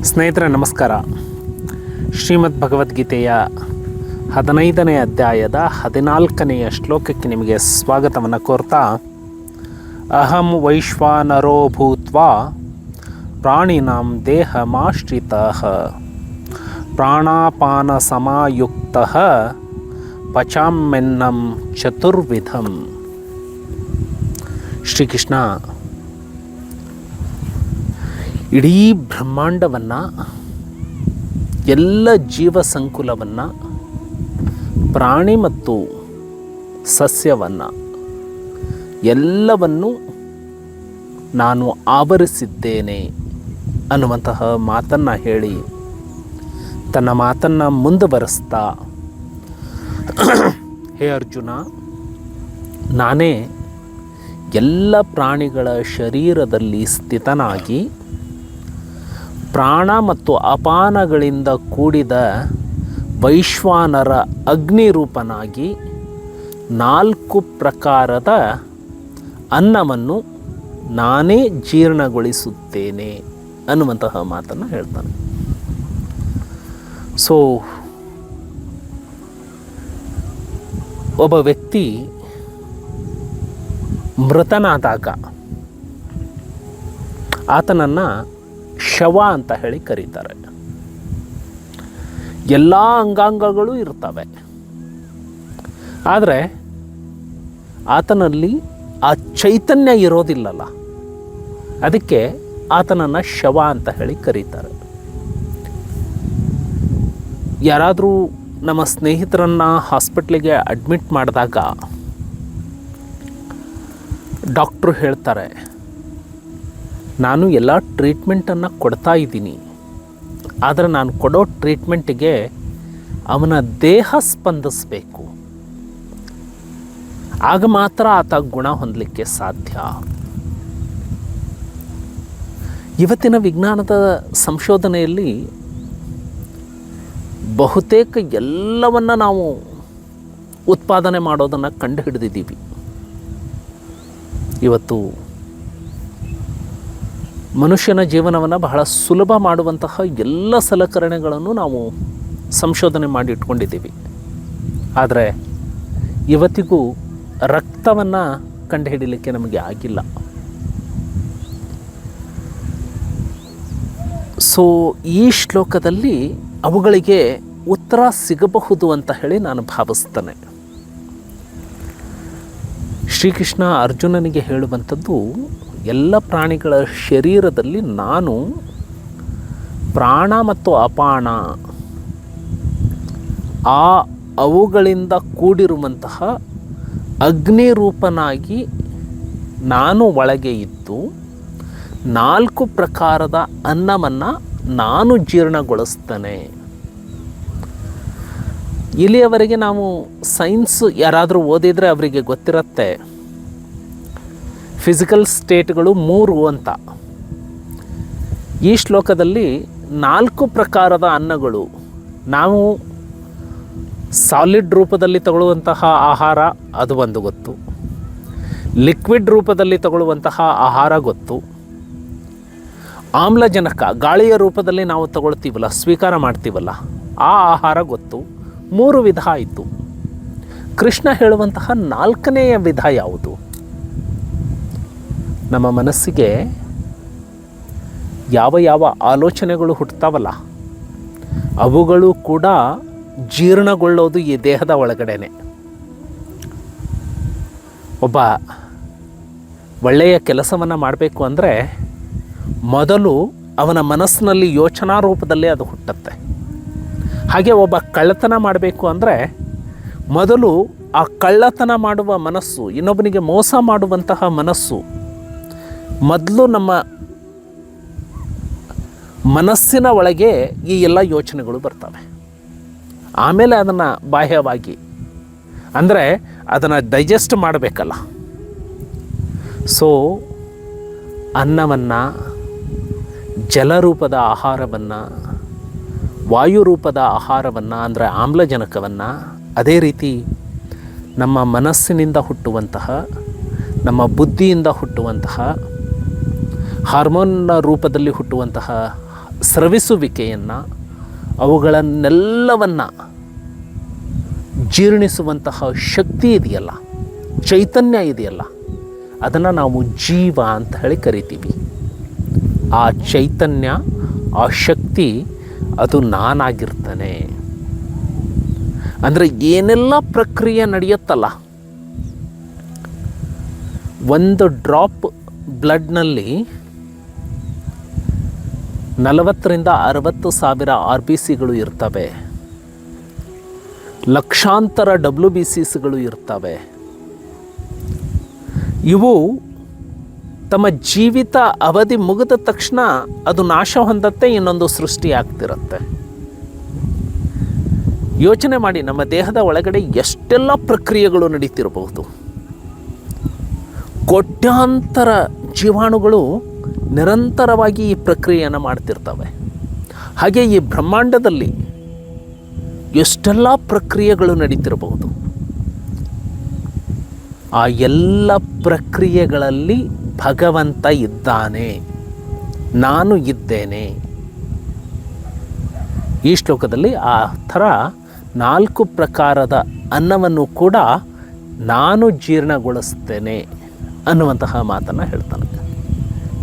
ಸ್ನೇಹಿತರೆ ನಮಸ್ಕಾರ. ಶ್ರೀಮದ್ ಭಗವದ್ಗೀತೆಯ 15ನೇ ಅಧ್ಯಾಯದ 14ನೆಯ ಶ್ಲೋಕಕ್ಕೆ ನಿಮಗೆ ಸ್ವಾಗತವನ್ನು ಕೋರ್ತಾ, ಅಹಂ ವೈಶ್ವಾನರೋ ಭೂತ್ವಾ ಪ್ರಾಣಿನಾಂ ದೇಹಮಾಶ್ರಿತಃ ಪ್ರಾಣಾಪಾನ ಸಮಾಯುಕ್ತಃ ಪಚಾಮ್ಯನ್ನಂ ಚತುರ್ವಿಧಂ. ಶ್ರೀಕೃಷ್ಣ ಇಡೀ ಬ್ರಹ್ಮಾಂಡವನ್ನು, ಎಲ್ಲ ಜೀವ ಸಂಕುಲವನ್ನು, ಪ್ರಾಣಿ ಮತ್ತು ಸಸ್ಯವನ್ನು ಎಲ್ಲವನ್ನು ನಾನು ಆವರಿಸಿದ್ದೇನೆ ಅನ್ನುವಂತಹ ಮಾತನ್ನು ಹೇಳಿ ತನ್ನ ಮಾತನ್ನು ಮುಂದುವರೆಸ್ತಾ, ಹೇ ಅರ್ಜುನ, ನಾನೇ ಎಲ್ಲ ಪ್ರಾಣಿಗಳ ಶರೀರದಲ್ಲಿ ಸ್ಥಿತನಾಗಿ ಪ್ರಾಣ ಮತ್ತು ಅಪಾನಗಳಿಂದ ಕೂಡಿದ ವೈಶ್ವಾನರ ಅಗ್ನಿರೂಪನಾಗಿ 4 ಪ್ರಕಾರದ ಅನ್ನವನ್ನು ನಾನೇ ಜೀರ್ಣಗೊಳಿಸುತ್ತೇನೆ ಅನ್ನುವಂತಹ ಮಾತನ್ನು ಹೇಳ್ತಾನೆ. ಸೊ ಒಬ್ಬ ವ್ಯಕ್ತಿ ಮೃತನಾದಾಗ ಆತನನ್ನು ಶವ ಅಂತ ಹೇಳಿ ಕರೀತಾರೆ. ಎಲ್ಲ ಅಂಗಾಂಗಗಳು ಇರ್ತವೆ, ಆದರೆ ಆತನಲ್ಲಿ ಆ ಚೈತನ್ಯ ಇರೋದಿಲ್ಲಲ್ಲ, ಅದಕ್ಕೆ ಆತನನ್ನು ಶವ ಅಂತ ಹೇಳಿ ಕರೀತಾರೆ. ಯಾರಾದರೂ ನಮ್ಮ ಸ್ನೇಹಿತರನ್ನು ಹಾಸ್ಪಿಟ್ಲಿಗೆ ಅಡ್ಮಿಟ್ ಮಾಡಿದಾಗ ಡಾಕ್ಟ್ರು ಹೇಳ್ತಾರೆ, ನಾನು ಎಲ್ಲ ಟ್ರೀಟ್ಮೆಂಟನ್ನು ಕೊಡ್ತಾ ಇದ್ದೀನಿ, ಆದರೆ ನಾನು ಕೊಡೋ ಟ್ರೀಟ್ಮೆಂಟಿಗೆ ಅವನ ದೇಹ ಸ್ಪಂದಿಸಬೇಕು, ಆಗ ಮಾತ್ರ ಆತ ಗುಣ ಹೊಂದಲಿಕ್ಕೆ ಸಾಧ್ಯ. ಇವತ್ತಿನ ವಿಜ್ಞಾನದ ಸಂಶೋಧನೆಯಲ್ಲಿ ಬಹುತೇಕ ಎಲ್ಲವನ್ನು ನಾವು ಉತ್ಪಾದನೆ ಮಾಡೋದನ್ನು ಕಂಡು ಹಿಡಿದಿದ್ದೀವಿ. ಇವತ್ತು ಮನುಷ್ಯನ ಜೀವನವನ್ನು ಬಹಳ ಸುಲಭ ಮಾಡುವಂತಹ ಎಲ್ಲ ಸಲಕರಣೆಗಳನ್ನು ನಾವು ಸಂಶೋಧನೆ ಮಾಡಿ ಇಟ್ಕೊಂಡಿದ್ದೀವಿ. ಆದರೆ ಇವತ್ತಿಗೂ ರಕ್ತವನ್ನು ಕಂಡುಹಿಡಿಯಲಿಕ್ಕೆ ನಮಗೆ ಆಗಿಲ್ಲ. ಸೊ ಈ ಶ್ಲೋಕದಲ್ಲಿ ಅವುಗಳಿಗೆ ಉತ್ತರ ಸಿಗಬಹುದು ಅಂತ ಹೇಳಿ ನಾನು ಭಾವಿಸ್ತೇನೆ. ಶ್ರೀಕೃಷ್ಣ ಅರ್ಜುನನಿಗೆ ಹೇಳುವಂಥದ್ದು, ಎಲ್ಲ ಪ್ರಾಣಿಗಳ ಶರೀರದಲ್ಲಿ ನಾನು ಪ್ರಾಣ ಮತ್ತು ಅಪಾನ ಅವುಗಳಿಂದ ಕೂಡಿರುವಂತಹ ಅಗ್ನಿರೂಪನಾಗಿ ನಾನು ಒಳಗೆ ಇದ್ದು 4 ಪ್ರಕಾರದ ಅನ್ನವನ್ನು ನಾನು ಜೀರ್ಣಗೊಳಿಸ್ತೇನೆ. ಇಲ್ಲಿಯವರೆಗೆ ನಾವು ಸೈನ್ಸ್ ಯಾರಾದರೂ ಓದಿದರೆ ಅವರಿಗೆ ಗೊತ್ತಿರುತ್ತೆ, ಫಿಸಿಕಲ್ ಸ್ಟೇಟ್ಗಳು 3 ಅಂತ. ಈ ಶ್ಲೋಕದಲ್ಲಿ 4 ಪ್ರಕಾರದ ಅನ್ನಗಳು, ನಾವು ಸಾಲಿಡ್ ರೂಪದಲ್ಲಿ ತಗೊಳ್ಳುವಂತಹ ಆಹಾರ ಅದು ಒಂದು ಗೊತ್ತು, ಲಿಕ್ವಿಡ್ ರೂಪದಲ್ಲಿ ತಗೊಳ್ಳುವಂತಹ ಆಹಾರ ಗೊತ್ತು, ಆಮ್ಲಜನಕ ಗಾಳಿಯ ರೂಪದಲ್ಲಿ ನಾವು ತಗೊಳ್ತೀವಲ್ಲ, ಸ್ವೀಕಾರ ಮಾಡ್ತೀವಲ್ಲ, ಆ ಆಹಾರ ಗೊತ್ತು. 3 ವಿಧ ಆಯಿತು. ಕೃಷ್ಣ ಹೇಳುವಂತಹ 4ನೆಯ ವಿಧ ಯಾವುದು? ನಮ್ಮ ಮನಸ್ಸಿಗೆ ಯಾವ ಯಾವ ಆಲೋಚನೆಗಳು ಹುಟ್ಟುತ್ತಾವಲ್ಲ, ಅವುಗಳು ಕೂಡ ಜೀರ್ಣಗೊಳ್ಳೋದು ಈ ದೇಹದ ಒಳಗಡೆನೆ. ಒಬ್ಬ ಒಳ್ಳೆಯ ಕೆಲಸವನ್ನು ಮಾಡಬೇಕು ಅಂದರೆ ಮೊದಲು ಅವನ ಮನಸ್ಸಿನಲ್ಲಿ ಯೋಚನಾ ರೂಪದಲ್ಲಿ ಅದು ಹುಟ್ಟುತ್ತೆ. ಹಾಗೆ ಒಬ್ಬ ಕಳ್ಳತನ ಮಾಡಬೇಕು ಅಂದರೆ ಮೊದಲು ಆ ಕಳ್ಳತನ ಮಾಡುವ ಮನಸ್ಸು, ಇನ್ನೊಬ್ಬನಿಗೆ ಮೋಸ ಮಾಡುವಂತಹ ಮನಸ್ಸು, ಮೊದಲು ನಮ್ಮ ಮನಸ್ಸಿನ ಒಳಗೆ ಈ ಎಲ್ಲ ಯೋಚನೆಗಳು ಬರ್ತವೆ. ಆಮೇಲೆ ಅದನ್ನು ಬಾಹ್ಯವಾಗಿ ಅಂದರೆ ಅದನ್ನು ಡೈಜೆಸ್ಟ್ ಮಾಡಬೇಕಲ್ಲ. ಸೊ ಅನ್ನವನ್ನು, ಜಲರೂಪದ ಆಹಾರವನ್ನು, ವಾಯುರೂಪದ ಆಹಾರವನ್ನು ಅಂದರೆ ಆಮ್ಲಜನಕವನ್ನು, ಅದೇ ರೀತಿ ನಮ್ಮ ಮನಸ್ಸಿನಿಂದ ಹುಟ್ಟುವಂತಹ, ನಮ್ಮ ಬುದ್ಧಿಯಿಂದ ಹುಟ್ಟುವಂತಹ, ಹಾರ್ಮೋನ್ನ ರೂಪದಲ್ಲಿ ಹುಟ್ಟುವಂತಹ ಸ್ರವಿಸುವಿಕೆಯನ್ನು, ಅವುಗಳನ್ನೆಲ್ಲವನ್ನು ಜೀರ್ಣಿಸುವಂತಹ ಶಕ್ತಿ ಇದೆಯಲ್ಲ, ಚೈತನ್ಯ ಇದೆಯಲ್ಲ, ಅದನ್ನು ನಾವು ಜೀವ ಅಂತ ಹೇಳಿ ಕರಿತೀವಿ. ಆ ಚೈತನ್ಯ, ಆ ಶಕ್ತಿ ಅದು ನಾನಾಗಿರ್ತಾನೆ. ಅಂದರೆ ಏನೆಲ್ಲ ಪ್ರಕ್ರಿಯೆ ನಡೆಯುತ್ತಲ್ಲ, ಒಂದು ಡ್ರಾಪ್ ಬ್ಲಡ್ನಲ್ಲಿ 40,000 to 60,000 RBCಗಳು ಇರ್ತವೆ, ಲಕ್ಷಾಂತರ WBCಸ್ಗಳು ಇರ್ತವೆ. ಇವು ತಮ್ಮ ಜೀವಿತ ಅವಧಿ ಮುಗಿದ ತಕ್ಷಣ ಅದು ನಾಶ ಹೊಂದತ್ತೆ, ಇನ್ನೊಂದು ಸೃಷ್ಟಿ ಆಗ್ತಿರುತ್ತೆ. ಯೋಚನೆ ಮಾಡಿ, ನಮ್ಮ ದೇಹದ ಒಳಗಡೆ ಎಷ್ಟೆಲ್ಲ ಪ್ರಕ್ರಿಯೆಗಳು ನಡೀತಿರಬಹುದು. ಕೋಟ್ಯಾಂತರ ಜೀವಾಣುಗಳು ನಿರಂತರವಾಗಿ ಈ ಪ್ರಕ್ರಿಯೆಯನ್ನು ಮಾಡ್ತಿರ್ತವೆ. ಹಾಗೆ ಈ ಬ್ರಹ್ಮಾಂಡದಲ್ಲಿ ಎಷ್ಟೆಲ್ಲ ಪ್ರಕ್ರಿಯೆಗಳು ನಡೀತಿರಬಹುದು. ಆ ಎಲ್ಲ ಪ್ರಕ್ರಿಯೆಗಳಲ್ಲಿ ಭಗವಂತ ಇದ್ದಾನೆ, ನಾನು ಇದ್ದೇನೆ. ಈ ಶ್ಲೋಕದಲ್ಲಿ ಆ ಥರ 4 ಪ್ರಕಾರದ ಅನ್ನವನ್ನು ಕೂಡ ನಾನು ಜೀರ್ಣಗೊಳಿಸ್ತೇನೆ ಅನ್ನುವಂತಹ ಮಾತನ್ನು ಹೇಳ್ತಾನೆ.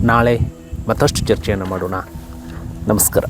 ನಾಳೆ ಮತ್ತಷ್ಟು ಚರ್ಚೆಯನ್ನು ಮಾಡೋಣ. ನಮಸ್ಕಾರ.